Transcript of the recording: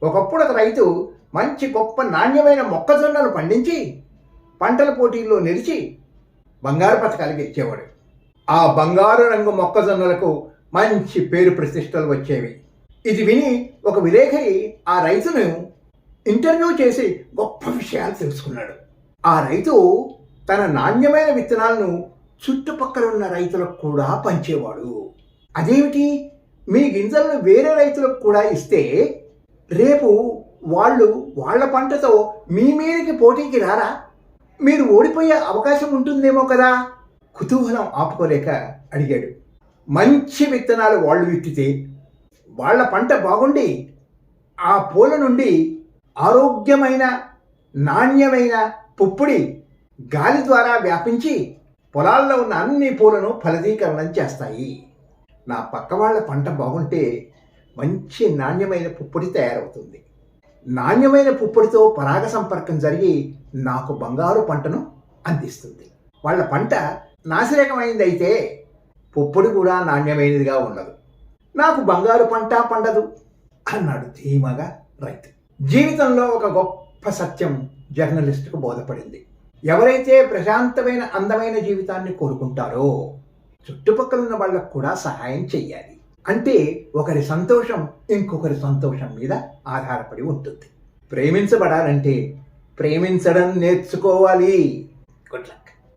ఒకప్పుడు ఒక రైతు మంచి గొప్ప నాణ్యమైన మొక్కజొన్నలు పండించి పంటల పోటీల్లో నిలిచి బంగారు పథకాలు గెలిచేవాడు. ఆ బంగారు రంగు మొక్కజొన్నలకు మంచి పేరు ప్రతిష్టలు వచ్చేవి. ఇది విని ఒక విలేకరి ఆ రైతును ఇంటర్వ్యూ చేసి గొప్ప విషయాలు తెలుసుకున్నాడు. ఆ రైతు తన నాణ్యమైన విత్తనాలను చుట్టుపక్కల ఉన్న రైతులకు కూడా పంచేవాడు. అదేమిటి, మీ గింజలను వేరే రైతులకు కూడా ఇస్తే రేపు వాళ్ళు వాళ్ళ పంటతో మీ మీదకి పోటీకి రారా? మీరు ఓడిపోయే అవకాశం ఉంటుందేమో కదా? కుతూహలం ఆపుకోలేక అడిగాడు. మంచి విత్తనాలు వాళ్ళు విత్తితే వాళ్ళ పంట బాగుండి ఆ పూల నుండి ఆరోగ్యమైన నాణ్యమైన పుప్పొడి గాలి ద్వారా వ్యాపించి పొలాల్లో ఉన్న అన్ని పూలను ఫలదీకరణం చేస్తాయి. నా పక్క వాళ్ళ పంట బాగుంటే మంచి నాణ్యమైన పుప్పొడి తయారవుతుంది. నాణ్యమైన పుప్పొడితో పరాగ సంపర్కం జరిగి నాకు బంగారు పంటను అందిస్తుంది. వాళ్ళ పంట నాసిరకమైందైతే పుప్పొడి కూడా నాణ్యమైనదిగా ఉండదు. నాకు బంగారు పంట పండదు అన్నాడు ధీమాగా రైతు. జీవితంలో ఒక గొప్ప సత్యం జర్నలిస్టుకు బోధపడింది. ఎవరైతే ప్రశాంతమైన అందమైన జీవితాన్ని కోరుకుంటారో చుట్టుపక్కల ఉన్న వాళ్ళకు కూడా సహాయం చెయ్యాలి. అంటే ఒకరి సంతోషం ఇంకొకరి సంతోషం మీద ఆధారపడి ఉంటుంది. ప్రేమించబడాలంటే ప్రేమించడం నేర్చుకోవాలి. Good luck.